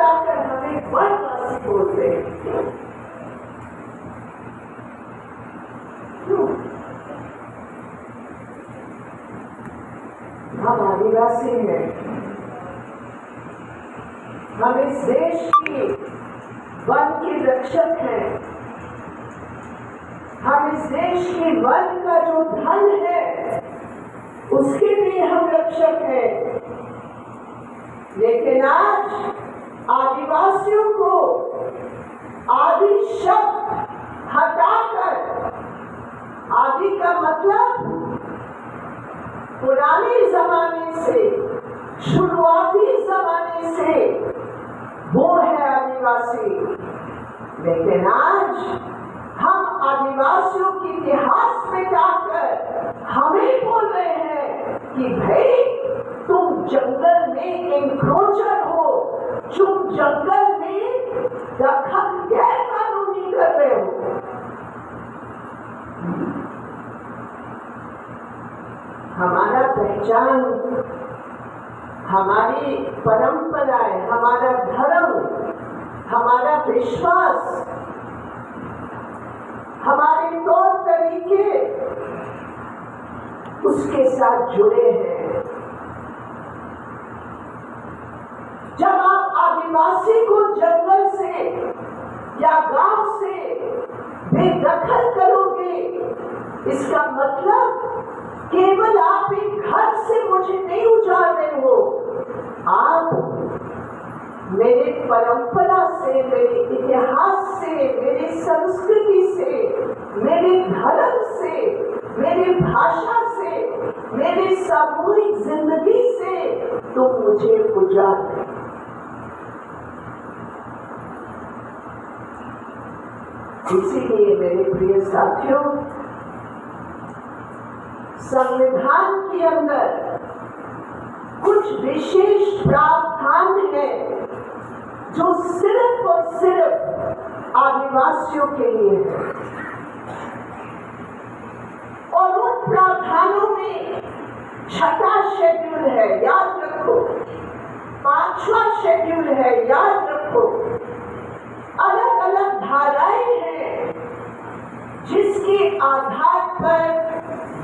आकर हमें वनवासी बोलते हैं। क्यों? हम आदिवासी हैं, हम इस देश की वन के रक्षक हैं, हम इस देश की वन का जो धन है उसके भी हम रक्षक हैं। लेकिन आज आदिवासियों को आदि शब्द हटाकर, आदि का मतलब पुराने जमाने से, शुरुआती जमाने से वो है आदिवासी। लेकिन आज हम आदिवासियों के इतिहास में जाकर हमें बोल रहे हैं कि भाई तुम जंगल में एंक्रोचर हो, तुम जंगल में दखल गैर कानूनी कर रहे हो। हमारा पहचान, हमारी परंपराएं, हमारा धर्म, हमारा विश्वास, हमारे तौर तरीके उसके साथ जुड़े हैं। जब आप आदिवासी को जंगल से या गांव से बेदखल करोगे, इसका मतलब केवल आप एक घर से मुझे नहीं उजाड़ रहे हो, आप मेरे परंपरा से, मेरे इतिहास से, मेरी संस्कृति से, मेरे धर्म से, मेरी भाषा से, मेरी सामूहिक जिंदगी से तुम मुझे उजाड़ रहे। इसीलिए मेरे प्रिय साथियों, संविधान के अंदर कुछ विशेष प्रावधान है जो सिर्फ और सिर्फ आदिवासियों के लिए है। और उन प्रावधानों में 6वां शेड्यूल है, याद रखो, 5वां शेड्यूल है, याद रखो, अलग अलग धाराएं हैं जिसके आधार पर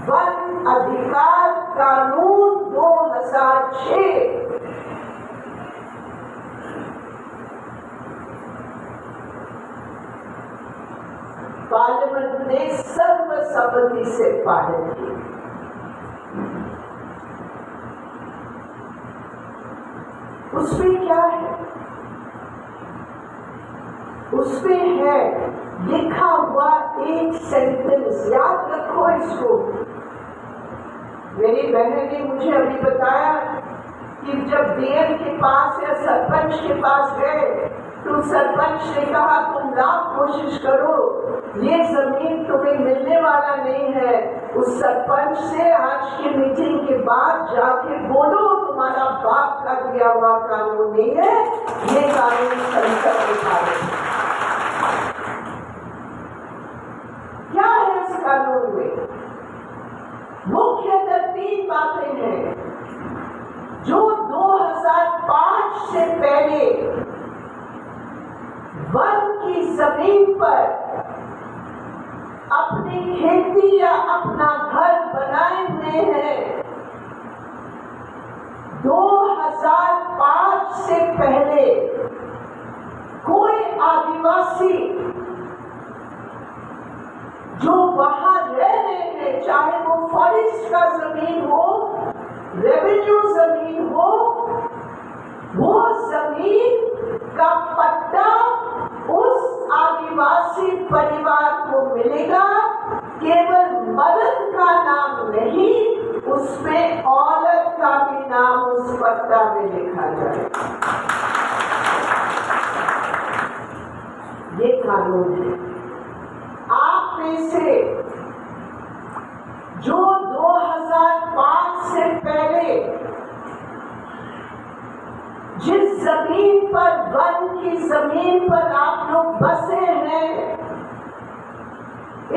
वन अधिकार कानून 2006 पार्लियामेंट ने सर्वसम्मति से पारित की। उसमें क्या है? उसमें है लिखा हुआ एक सेंटेंस, याद रखो इसको। मेरी बहन ने मुझे अभी बताया कि जब डीएम के पास या सरपंच के पास गए तो सरपंच ने कहा तुम लाख कोशिश करो, ये जमीन तुम्हें मिलने वाला नहीं है। उस सरपंच से आज की मीटिंग के बाद जाके बोलो तुम्हारा बाप का दिया हुआ कानून नहीं है, ये कानून संसद में पारित है। क्या है इस कानून में? मुख्यतः 3 बातें हैं जो 2005 से पहले वन की जमीन पर अपनी खेती या अपना घर बनाए हुए हैं। 2005 से पहले कोई आदिवासी जो वहां रह रहे हैं, चाहे वो फॉरेस्ट का जमीन हो, रेवेन्यू जमीन हो, वो जमीन का पट्टा उस आदिवासी परिवार को मिलेगा। केवल मर्द का नाम नहीं, उसमें औरत का भी नाम उस पट्टा में लिखा जाएगा। ये कानून है। आप में से जो 2005 से पहले जिस जमीन पर, वन की जमीन पर आप लोग बसे हैं,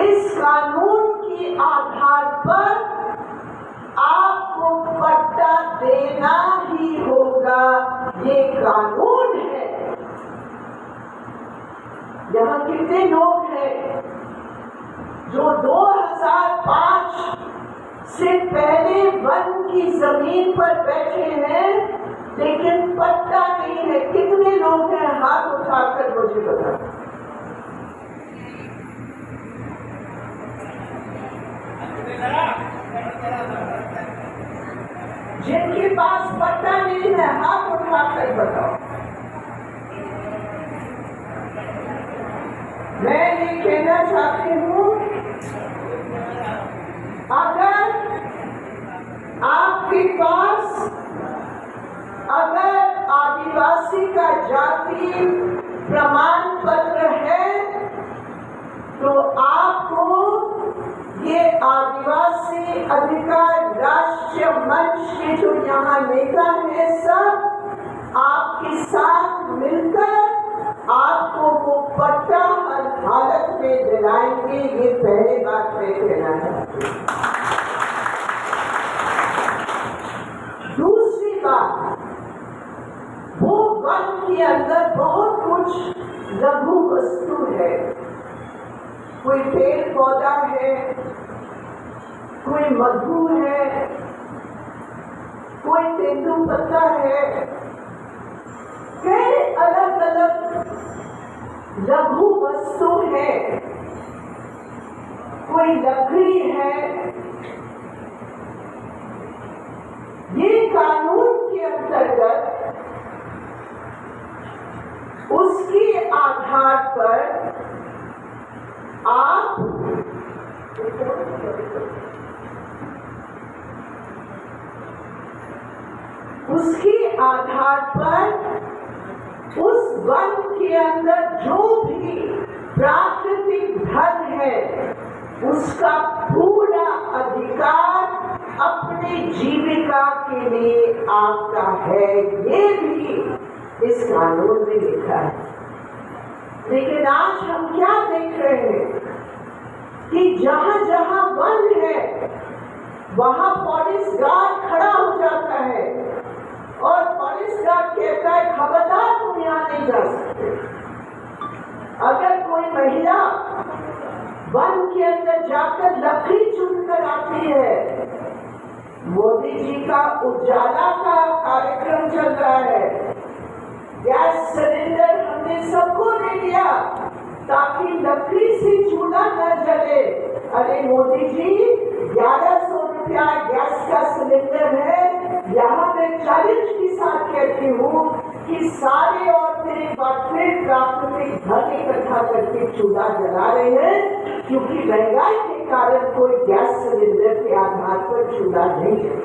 इस कानून के आधार पर आपको पट्टा देना ही होगा। ये कानून है, कितने लोग हैं जो 2005 से पहले वन की जमीन पर बैठे हैं लेकिन पट्टा नहीं है? कितने लोग हैं? हाथ उठाकर मुझे बताओ। जिनके पास पट्टा नहीं है हाथ उठाकर बताओ। मैं ये कहना चाहती हूँ, अगर आपके पास अगर आदिवासी का जाति प्रमाण पत्र है तो आपको ये आदिवासी अधिकार राष्ट्रीय मंच के जो यहाँ नेता है सब आपके साथ मिलकर आपको वो पट्टा हर हालत में दिलाएंगे। ये पहले बात मैं कहना चाहती हूँ। दूसरी बात, वो वन के अंदर बहुत कुछ लघु वस्तु है। कोई पेड़ पौधा है, कोई मधु है, कोई तेंदुपत्ता है, कई अलग अलग लघु वस्तु है, कोई लकड़ी है। ये कानून के अंतर्गत उसके आधार पर आप उसके आधार पर उस वन के अंदर जो भी प्राकृतिक धन है उसका पूरा अधिकार अपनी जीविका के लिए आपका है। ये भी इस कानून में लिखा है। लेकिन आज हम क्या देख रहे हैं कि जहां जहां वन है वहां फॉरेस्ट गार्ड खड़ा हो जाता है और फॉरेस्ट गार्ड कहता है खबरदार तुम यहाँ नहीं जा सकते। अगर कोई महिला वन के अंदर जाकर लकड़ी चुनकर आती है, मोदी जी का उजाला का कार्यक्रम चल रहा है, गैस सिलेंडर हमने सबको दे दिया ताकि लकड़ी से चूल्हा न जले। अरे मोदी जी, 1100 रुपया गैस का सिलेंडर है। यहाँ मैं चैलेंज के साथ कहती हूँ कि सारे औरतें एक बार फिर प्राकृतिक धन इकट्ठा करके चूल्हा जला रहे हैं, क्योंकि महंगाई के कारण कोई गैस सिलेंडर के आधार पर चूल्हा नहीं है।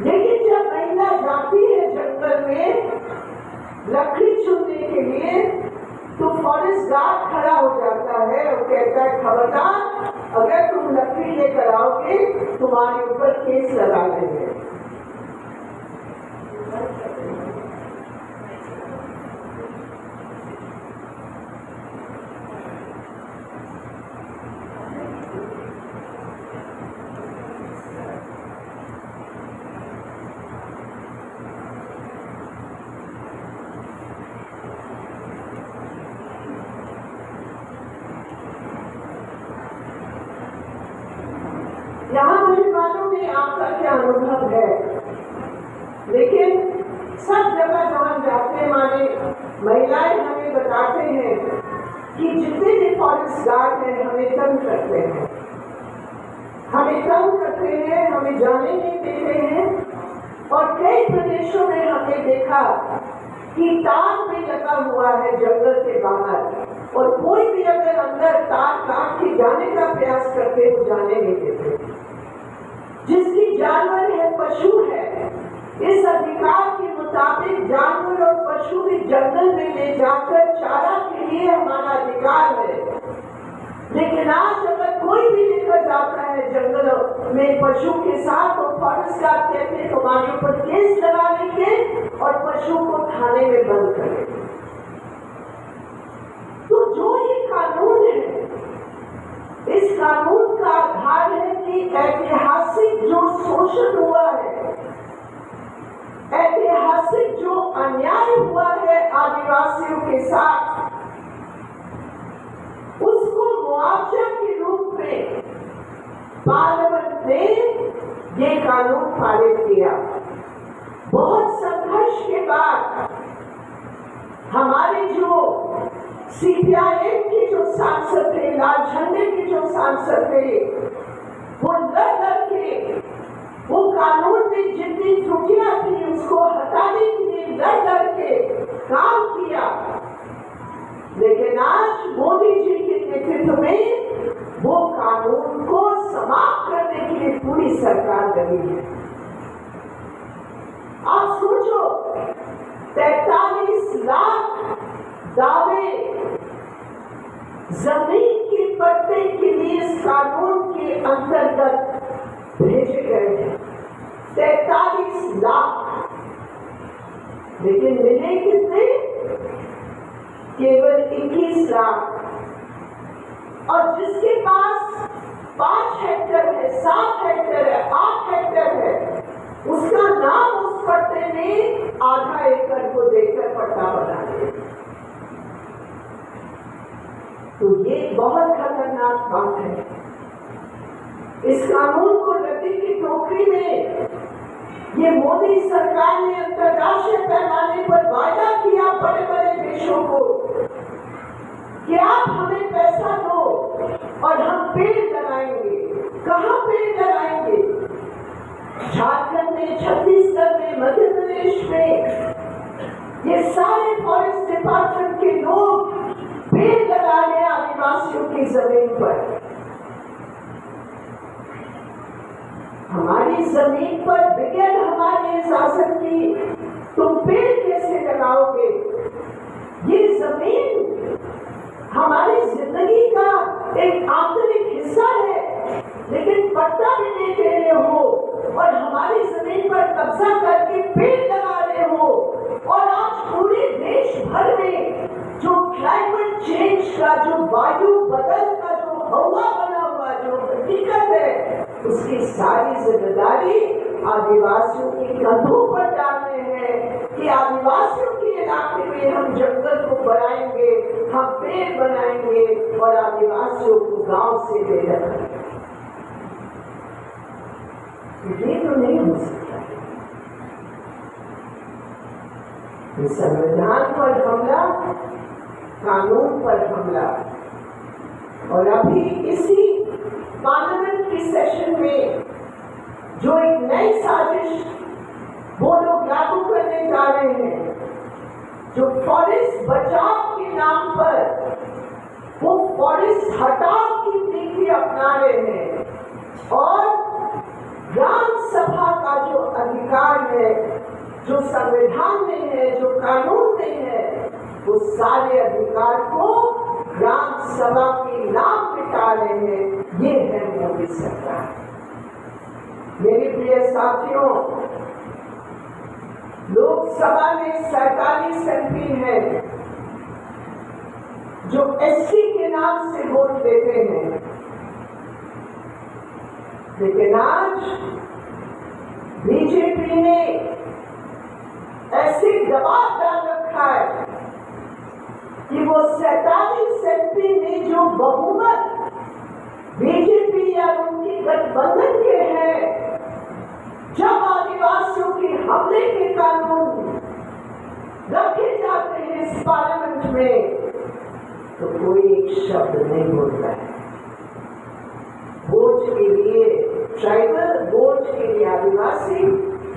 लेकिन जब महिला जाती है जंगल में लकड़ी चुनने के लिए तो फॉरेस्ट गार्ड खड़ा हो जाता है और कहता है खबरदार, अगर तुम लकड़ी लेकर आओगे तुम्हारे ऊपर केस लगा देंगे। यहाँ मुझे मालूम नहीं आपका क्या अनुभव है, लेकिन सब जगह जहाँ जाते हैं हमारे महिलाएं हमें बताते हैं कि जितने भी फॉरेस्ट गार्ड हैं हमें तंग करते हैं, हमें जाने नहीं देते हैं। और कई प्रदेशों में हमने देखा कि तार भी लगा हुआ है जंगल के बाहर, और कोई भी अगर अंदर तार काट के जाने का प्रयास करते तो जाने नहीं देते। जिसकी जानवर है, पशु है, इस अधिकार के मुताबिक जानवर और पशु भी जंगल में ले जाकर चारा के लिए हमारा अधिकार है। लेकिन आज अगर कोई भी लेकर जाता है जंगल में पशु के साथ, तो फॉरेस्ट गार्ड कहते हैं तुम्हारे ऊपर केस लगा लेंगे और पशु को थाने में बंद करेंगे। तो जो ये कानून है, इस कानून का आधार है कि ऐतिहासिक जो शोषण हुआ है, ऐतिहासिक जो अन्याय हुआ है, आदिवासियों के साथ उसको मुआवजा के रूप में पार्लियामेंट ने ये कानून पारित किया। बहुत संघर्ष के बाद हमारे जो सीपीआईएम के जो सांसद थे, लाल झंडे के जो सांसद थे, वो लड़ के वो कानून में जितनी त्रुटियां थी उसको हटाने के लिए लड़ के काम किया। लेकिन आज मोदी जी के नेतृत्व में वो कानून को समाप्त करने के लिए पूरी सरकार लगी है। आप सोचो, 43 लाख दावे जमीन के पट्टे के लिए इस कानून के अंतर्गत भेजे गए हैं। 43 लाख, लेकिन मिले कितने? केवल 21 लाख। और जिसके पास 5 हेक्टेयर है, 7 हेक्टेयर है, 8 हेक्टेयर है, उसका नाम उस पट्टे में आधा एकड़ को देकर पट्टा बना दिया। तो ये बहुत खतरनाक बात है। इस कानून को रद्दी की टोकरी में ये मोदी सरकार ने अंतर्राष्ट्रीय पैमाने पर वायदा किया बड़े बड़े देशों को कि आप हमें पैसा दो और हम पेड़ लगाएंगे। कहाँ पेड़ लगाएंगे? झारखंड में, छत्तीसगढ़ में, मध्य प्रदेश में, ये सारे फॉरेस्ट डिपार्टमेंट के लोग पेड़ लगा रहे आदिवासियों की जमीन पर। हमारी जमीन पर बगैर हमारे शासन की तुम पेड़ कैसे लगाओगे? ये जमीन हमारी जिंदगी का एक आंतरिक हिस्सा है, लेकिन पट्टा भी नहीं दे रहे हो और हमारी जमीन पर कब्जा करके पेड़ लगा रहे हो। और आज पूरे देश भर में जो क्लाइमेट चेंज का, जो वायु बदल का जो हवा बना हुआ जो हकीकत है, उसकी सारी जिम्मेदारी आदिवासियों के कंधों पर डालने हैं कि आदिवासियों के इलाके में हम जंगल को बढ़ाएंगे, हम पेड़ बनाएंगे और आदिवासियों को गांव से ले रखेंगे। ये तो नहीं हो सकता। संविधान पर हमला, कानून पर हमला। और अभी इसी पार्लियामेंट की सेशन में जो एक नई साजिश वो लोग लागू करने जा रहे हैं, जो फॉरेस्ट बचाव के नाम पर वो फॉरेस्ट हटाओ की नीति अपना रहे हैं और ग्राम सभा का जो अधिकार है, जो संविधान में है, जो कानून में है, वो सारे अधिकार को ग्राम सभा के नाम मिटा रहे हैं। ये है मोदी सरकार। मेरे प्रिय साथियों, लोकसभा में 47 एमपी हैं जो एससी के नाम से वोट देते हैं, लेकिन आज बीजेपी ने ऐसे दबाव डाल रखा है कि वो 47 एमपी में जो बहुमत बीजेपी या उनकी गठबंधन के हैं, जब आदिवासियों के हमले के कानून रखे जाते हैं इस पार्लियामेंट में, तो कोई एक शब्द नहीं बोलता है। वोट के लिए ट्राइबल, वोट के लिए आदिवासी,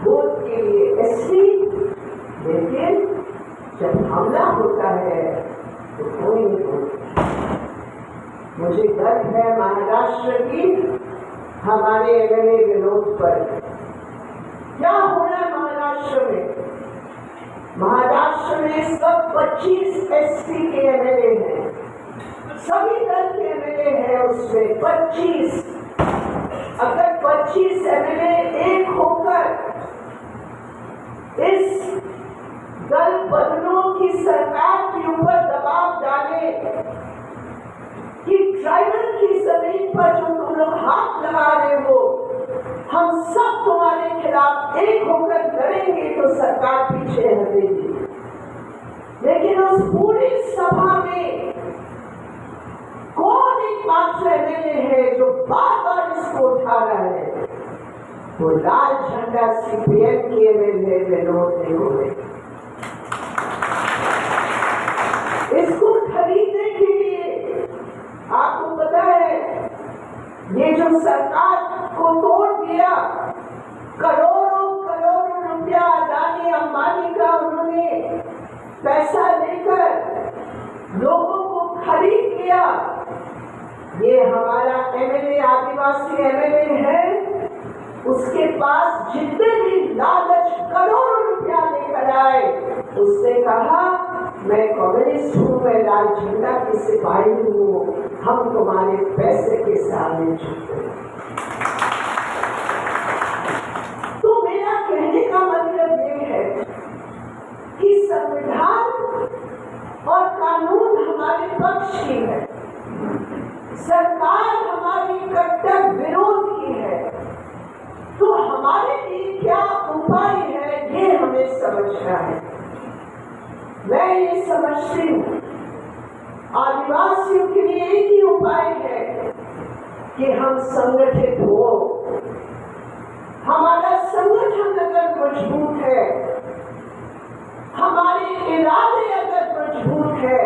वोट के लिए एससी, लेकिन जब हमला होता है तो कोई नहीं बोलता। मुझे गर्व है महाराष्ट्र की हमारे एमएलए विनोद पर। क्या हो रहा है महाराष्ट्र में? महाराष्ट्र में इस वक्त 25 एसपी के एमएलए हैं, सभी दल के एमएलए हैं उसमें 25। अगर 25 एमएलए एक होकर इस दल बदलों की सरकार के ऊपर दबाव डाले कि ट्राइबल की जमीन पर जो तुम लोग हाथ लगा रहे हो, हम सब तुम्हारे खिलाफ एक होकर लड़ेंगे, तो सरकार पीछे हटेगी। लेकिन उस पूरी सभा में कौन एकमात्र एमएलए है जो बार बार इसको उठा रहा है? वो लाल झंडा सीपीएम के एमएलए विनोद निगोड़े। इसको खरीदने के लिए आपको पता है, ये जो सरकार को तोड़ दिया, करोड़ों करोड़ों रुपया अदानी अंबानी का उन्होंने पैसा लेकर लोगों को खरीद लिया। ये हमारा एमएलए, आदिवासी एमएलए है, उसके पास जितने भी लालच करोड़ों रुपया लेकर आए, उसने कहा मैं कम्युनिस्ट हूँ, मैं लाल झंडा की सिपाही हूँ, हम तुम्हारे पैसे के सामने झुकते। तो मेरा कहने का मतलब ये है कि संविधान और कानून हमारे पक्ष की है, सरकार हमारी कट्टर विरोध की है, तो हमारे लिए क्या उपाय है ये हमें समझना है। मैं ये समझती हूँ आदिवासियों के लिए एक ही उपाय है कि हम संगठित हो। हमारा संगठन अगर मजबूत है, हमारे इरादे अगर मजबूत है,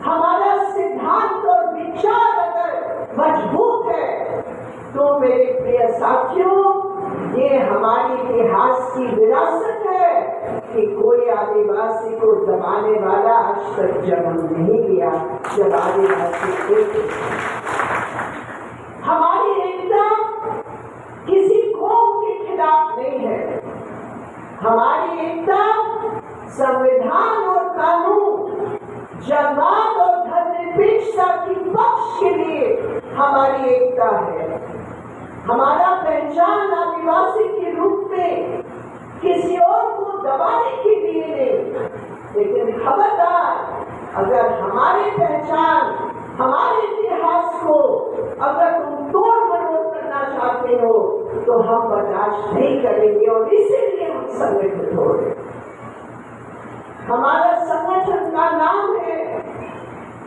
हमारा सिद्धांत और विचार अगर मजबूत है, तो मेरे प्रिय साथियों, ये हमारी इतिहास की विरासत है कि कोई आदिवासी को दबाने वाला आज तक जन्म नहीं लिया। जब आदिवासी एक, हमारी एकता किसी कौम के खिलाफ नहीं है, हमारी एकता संविधान और कानून, जमात और धर्मनिरपेक्षता की पक्ष के लिए हमारी एकता है। हमारा पहचान आदिवासी के रूप में किसी और को दबाने के लिए नहीं, लेकिन खबरदार, अगर हमारी पहचान, हमारे इतिहास को अगर तुम तोड़ मरोड़ करना चाहते हो तो हम बर्दाश्त नहीं करेंगे, और इसीलिए हम संगठित हो रहे। हमारा संगठन का नाम है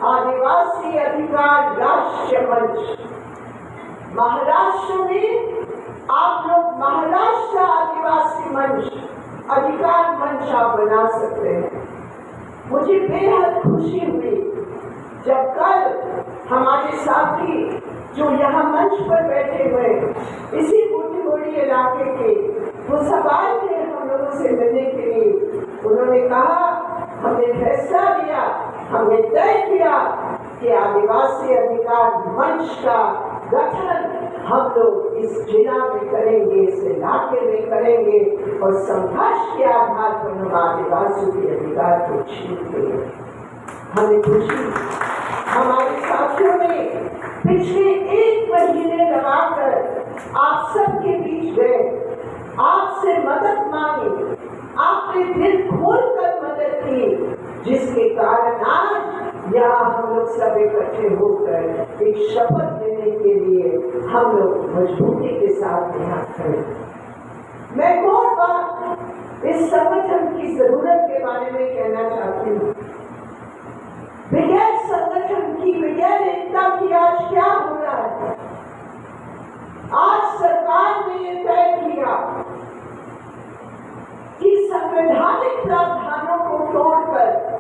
आदिवासी अधिकार राष्ट्रीय मंच। महाराष्ट्र में आप लोग महाराष्ट्र आदिवासी मंच, अधिकार मंच आप बना सकते हैं। मुझे बेहद खुशी हुई जब कल हमारे साथी जो यहाँ मंच पर बैठे हुए इसी बूटीबोड़ी इलाके के, वो सवाल थे हम लोगों से मिलने के लिए। उन्होंने कहा हमने फैसला लिया, हमने तय किया कि आदिवासी अधिकार मंच का गठन हम लोग इस जिला में करेंगे, इस इलाके में करेंगे, और संघर्ष के आधार पर हम आदिवासियों के अधिकार को छीनेंगे। हमें खुशी, हमारे साथियों ने पिछले एक महीने लगाकर आप सबके बीच गए, आपसे मदद मांगी, आपने दिल खोलकर मदद की, जिसके कारण आज यहाँ हम लोग सब इकट्ठे होकर एक शपथ लेने के लिए हम लोग मजबूती के साथ यहाँ खड़े। मैं बहुत बार इस संगठन की जरूरत के बारे में कहना चाहती हूँ। बगैर संगठन की, बगैर एकता की आज क्या हो रहा है? आज सरकार ने ये तय किया कि संवैधानिक प्रावधानों को तोड़कर,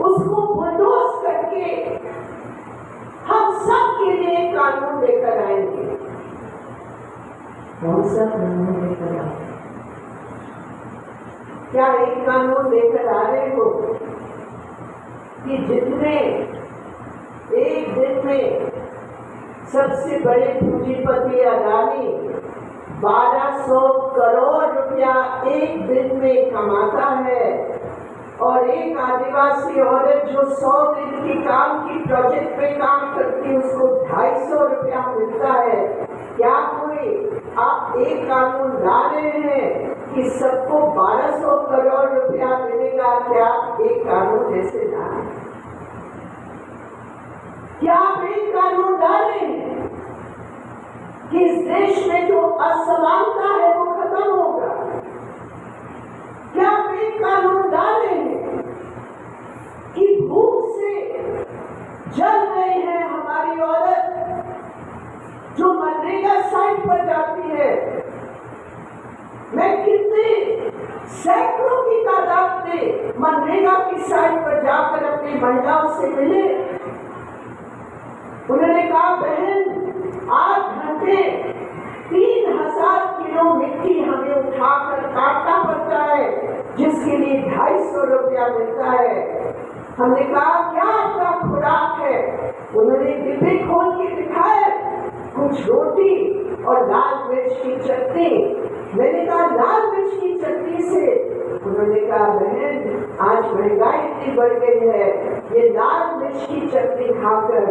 उसको बुलडोज करके हम सब के लिए कानून लेकर आएंगे। कौन सा कानून लेकर आए? क्या एक कानून लेकर आ रहे हो कि जितने एक दिन में सबसे बड़े पूंजीपति अदानी 1200 करोड़ रुपया एक दिन में कमाता है, और एक आदिवासी औरत जो 100 दिन की काम की प्रोजेक्ट पे काम करती है उसको 250 रुपया मिलता है? क्या कोई आप एक कानून ला रहे हैं कि सबको 1200 करोड़ रुपया मिलेगा? क्या आप एक कानून ऐसे ला रहे हैं? क्या आप एक कानून ला रहे हैं कि इस देश में जो असमानता है वो खत्म होगा? क्या आप एक कानून ला रहे सैकड़ों की तादाद में मनरेगा की साइट पर जाकर अपनी महिलाओं से मिले। उन्होंने कहा, बहन 8 घंटे 3000 किलो मिट्टी हमें उठाकर काटना पड़ता है, जिसके लिए 250 रुपया मिलता है। हमने कहा, क्या आपका खुराक है? उन्होंने डिब्बे खोल के दिखाया, कुछ रोटी और लाल मिर्च की चटनी। मैंने कहा, लाल मिर्च की चटनी से? उन्होंने कहा, बहन आज महंगाई इतनी बढ़ गई है, ये लाल मिर्च की चटनी खाकर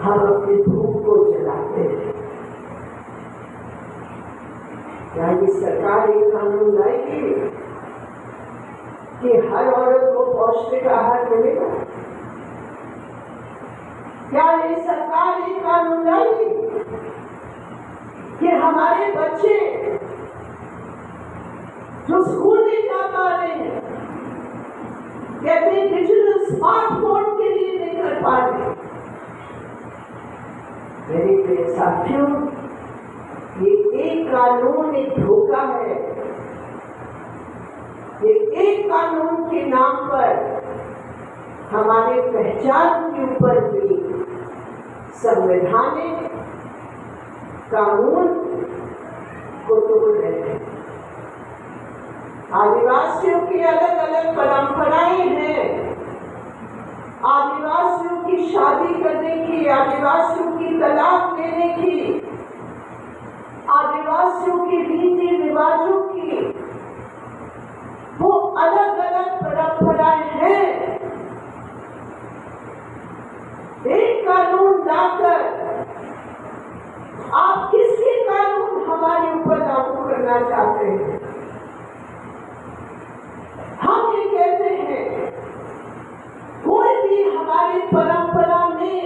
हम अपनी भूख को जलाते हैं। क्या ये सरकार एक कानून लाएगी कि हर औरत को पौष्टिक आहार मिलेगा? क्या ये सरकार एक कानून लाएगी कि हमारे बच्चे जो स्कूल नहीं जा पा रहे हैं, कहते डिजिटल स्मार्टफोन के लिए नहीं कर पा रहे? मेरे प्रिय साथियों, ये एक कानून एक धोखा है। ये एक कानून के नाम पर हमारे पहचान के ऊपर भी संवैधानिक कानून को तोड़ रहे हैं। आदिवासियों की अलग अलग परंपराएं हैं। आदिवासियों की शादी करने की, आदिवासियों की तलाक लेने की, आदिवासियों की रीति रिवाजों की वो अलग अलग परंपराएं हैं। एक कानून लाकर आप किसके कानून हमारे ऊपर लागू करना चाहते हैं? हम ये कहते हैं, कोई भी हमारी परंपरा में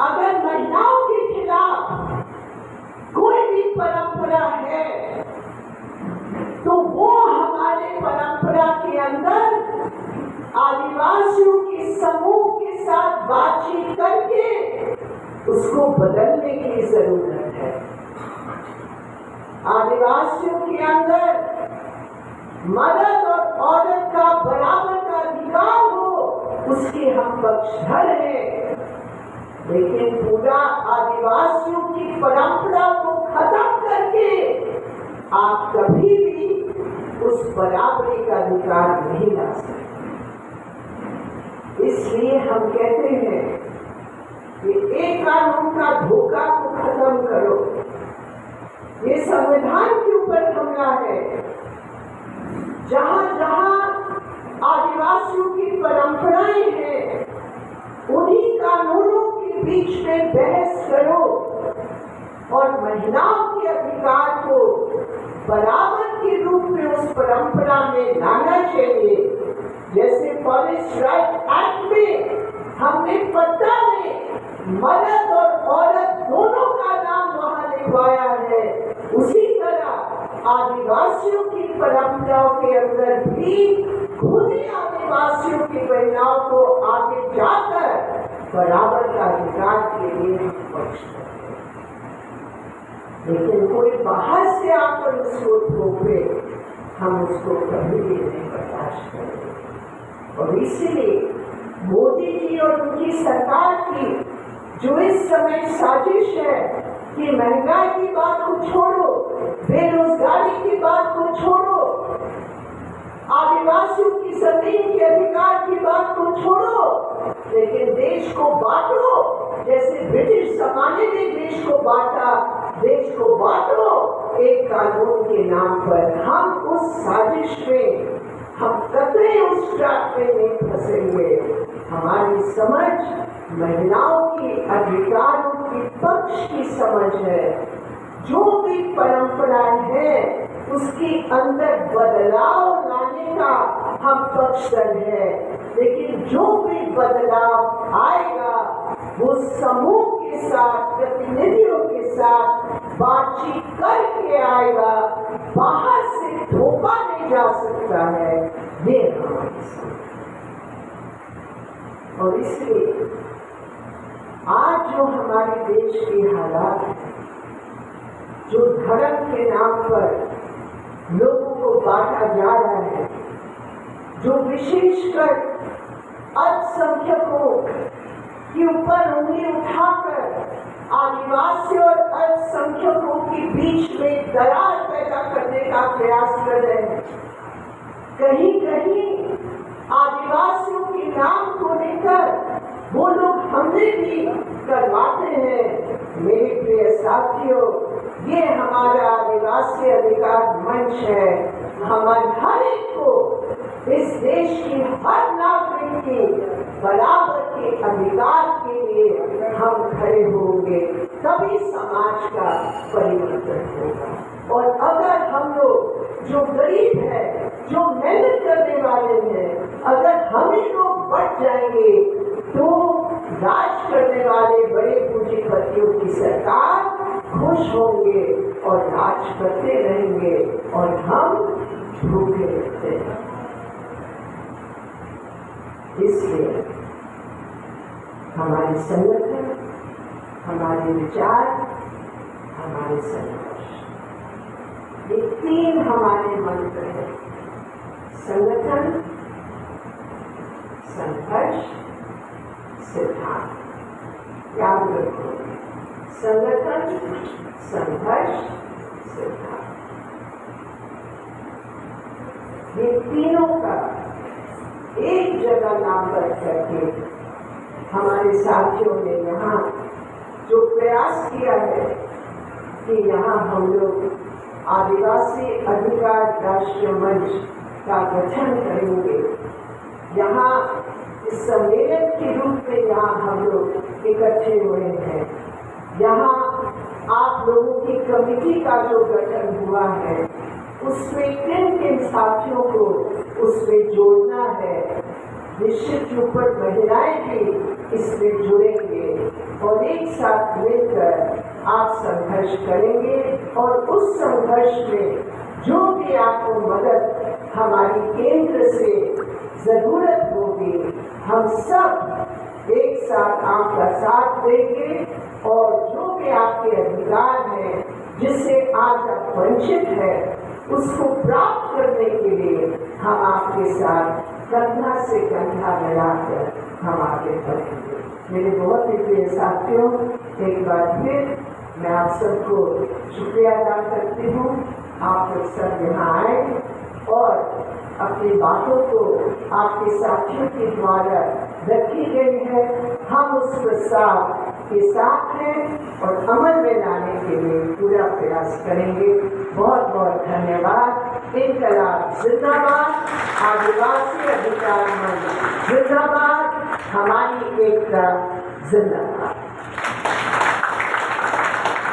अगर महिलाओं के खिलाफ कोई भी परंपरा है तो वो हमारे परंपरा के अंदर आदिवासियों के समूह के साथ बातचीत करके उसको बदलने की जरूरत है। आदिवासियों के अंदर मर्द और औरत का बराबर का अधिकार हो, उसके हम पक्षधर हैं। लेकिन पूरा आदिवासियों की परंपरा को खत्म करके आप कभी भी उस बराबरी का अधिकार नहीं ला सकते। इसलिए हम कहते हैं कि एक कानून का धोखा को खत्म करो। ये संविधान के ऊपर हमला है। जहां जहां आदिवासियों की परंपराएं हैं, उन्हीं कानूनों के बीच में बहस करो और महिलाओं के अधिकार को बराबर के रूप में उस परंपरा में लाना चाहिए। जैसे फॉरेस्ट राइट एक्ट में हमने पट्टा में मर्द और औरत दोनों का नाम वहां लिखवाया है, उसी तरह आदिवासियों की परंपराओं के अंदर भी खुद ही आदिवासियों की महिलाओं को आगे जाकर बराबर का अधिकार के लिए पक्ष करते हैं। लेकिन कोई बाहर से आकर उसको थोपे, हम उसको कभी भी नहीं बर्दाश्त करेंगे। और इसीलिए मोदी जी और उनकी सरकार की जो इस समय साजिश है कि महंगाई की बात को छोड़ो, बेरोजगारी की बात को छोड़ो, आदिवासियों की जमीन के अधिकार की बात को छोड़ो, लेकिन देश को बांटो। जैसे ब्रिटिश जमाने में देश को बांटा, देश को बांटो एक कानून के नाम पर। हम उस साजिश में, हम कतई उस ट्रैप में नहीं फंसेंगे। हमारी समझ महिलाओं के अधिकारों के पक्ष की समझ है। जो भी परंपराएं हैं उसके अंदर बदलाव लाने का हम पक्षधर है। लेकिन जो भी बदलाव आएगा वो समूह के साथ, प्रतिनिधियों के साथ बातचीत करके आएगा। बाहर से थोपा नहीं जा सकता है, ये हमारी समझ। और इसलिए आज जो हमारे देश के हालात हैं, जो धर्म के नाम पर लोगों को बांटा जा रहा है, जो विशेषकर अल्पसंख्यकों के ऊपर उंगली उठाकर आदिवासी और अल्पसंख्यकों के बीच में दरार पैदा करने का प्रयास कर रहे हैं। कहीं कहीं आदिवासियों के नाम को लेकर वो लोग हमले भी करवाते हैं। मेरे प्रिय साथियों, ये हमारा आदिवासी अधिकार मंच है। हमारे हर एक को इस देश की हर नागरिक के बराबर के अधिकार के लिए हम खड़े होंगे, तभी समाज का परिवर्तन होगा। और अगर हम लोग जो गरीब है, जो मेहनत करने वाले हैं, अगर हम ही लोग बढ़ जाएंगे तो राज करने वाले बड़े पूंजीपतियों की सरकार खुश होंगे और राज करते रहेंगे और हम भूखे रहते हैं। इसलिए हमारे संगठन, हमारे विचार, हमारे संघर्ष, ये तीन हमारे मंत्र हैं: संगठन, संघर्ष, सिद्धांत। याद रखो, संगठन, संघर्ष, सिद्धांत, ये तीनों का एक जगह नामकरण करके हमारे साथियों ने यहाँ जो प्रयास किया है कि यहाँ हम लोग आदिवासी अधिकार राष्ट्रीय मंच का गठन करेंगे। यहाँ इस सम्मेलन के रूप में यहाँ हम लोग इकट्ठे हुए हैं। यहाँ आप लोगों की कमेटी का जो गठन हुआ है, उसमें किन किन साथियों को उसमें जोड़ना है। निश्चित रूप पर महिलाएं भी इसमें जुड़ेंगे और एक साथ मिलकर आप संघर्ष करेंगे। और उस संघर्ष में जो भी आपको मदद हमारी केंद्र से जरूरत होगी, हम सब एक साथ आपका साथ देंगे। और जो भी आपके अधिकार हैं, जिससे आज आप वंचित हैं, उसको प्राप्त करने के लिए हम आपके साथ कंधा से कंधा मिलाकर हम आगे बढ़ेंगे। मेरे बहुत ही प्रिय साथियों, एक बार फिर मैं आप सबको शुक्रिया अदा करती हूँ। आप लोग सब यहाँ आए और अपनी बातों को आपके साथियों के द्वारा रखी गई है। हम उस प्रस्ताव के साथ हैं और अमल में लाने के लिए पूरा प्रयास करेंगे। बहुत बहुत धन्यवाद। इनकलाब जिंदाबाद, आदिवासी अधिकार मंच जिंदाबाद, हमारी एकता जिंदाबाद।